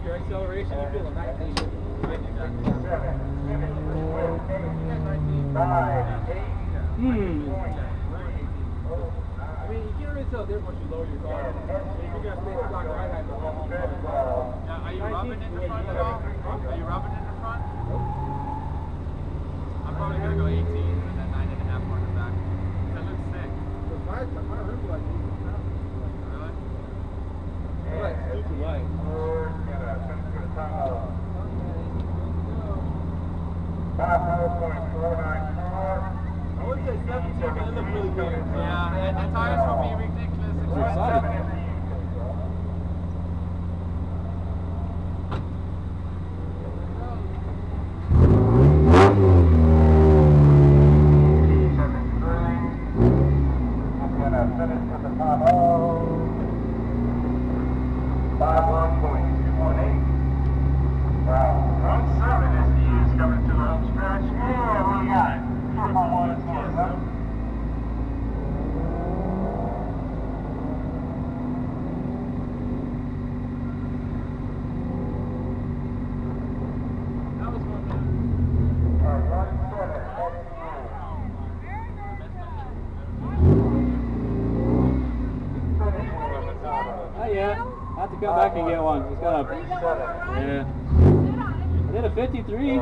Your acceleration, you feel a 19. 9, 8, I mean, you can't really tell the difference once you lower your car. If you're going to stay stock right at the wall. Are you rubbing in the front at all? Are you rubbing in the front? Nope. I'm probably going to go 18 and then 9.5 on the back. That looks sick. My rims are like 18 now. Really? They're like super light. I would say 17, but it looks really good. Yeah, and the tires will be ridiculous. We're excited. I have to come back and get one. It's got a, yeah. I did a 53.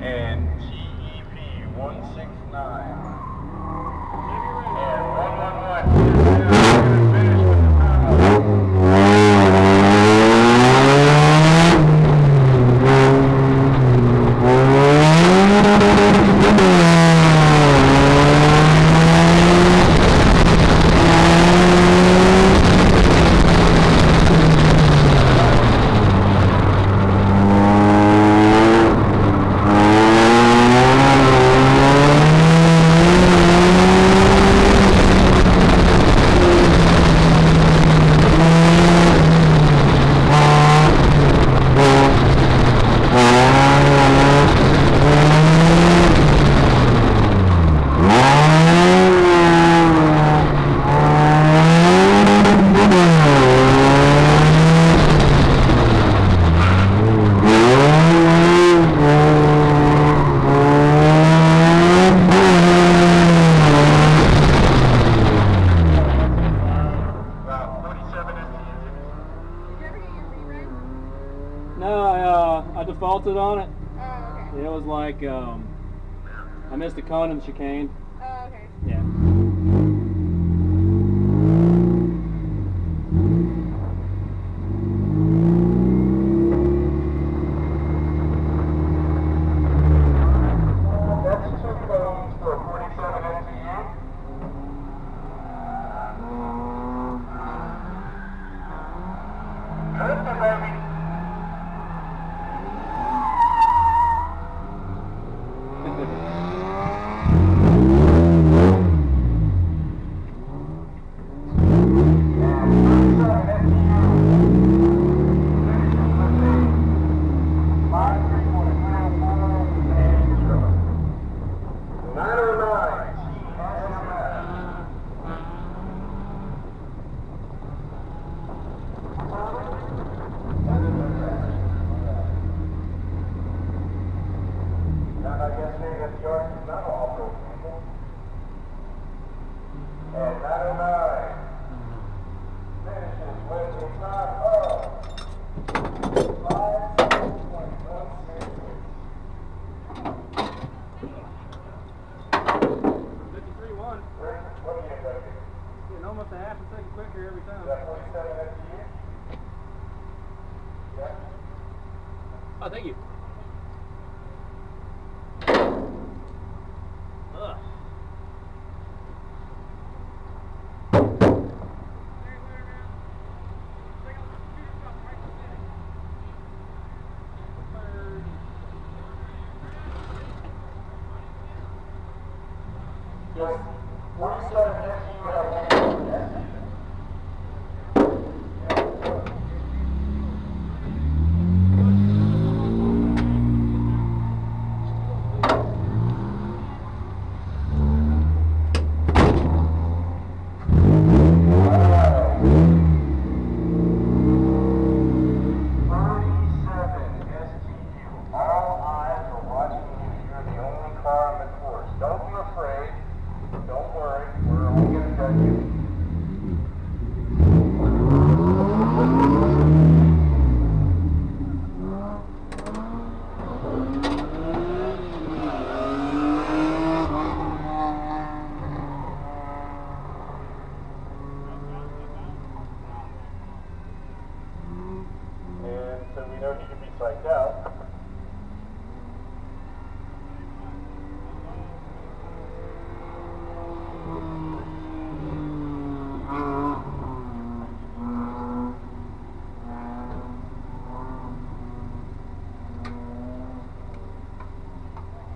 And GEP 169. And 111. Finish with the I defaulted on it. Oh, okay. It was like, I missed the cone and the chicane. Oh, okay. Yeah. That's 2 cones for 47 STU. Good, baby. And 909 finishes with a time of 53-1. Getting almost a half a second quicker every time. Oh, thank you. Ugh. Yes. 47 STU have 1. Yes. know he can be psyched out.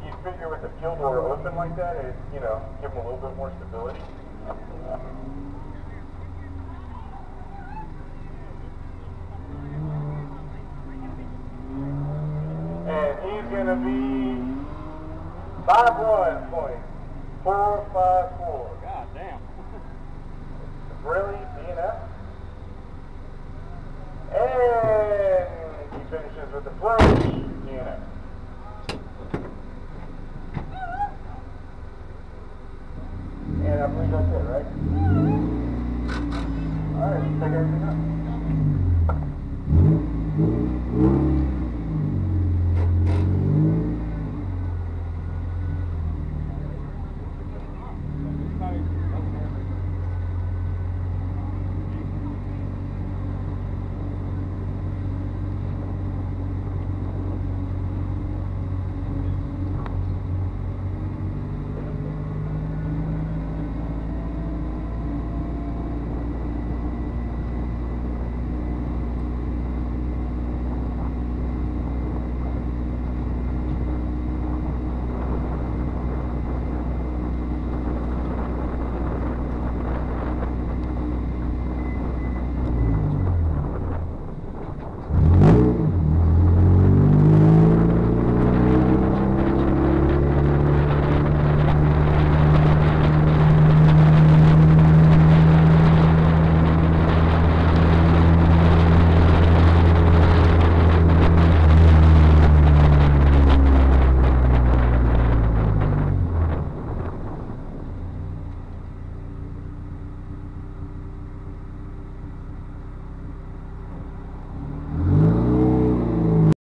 You figure with the fuel door open like that, it, you know, give him a little bit more stability. And he's going to be 51.454. God damn. Really, DNF. And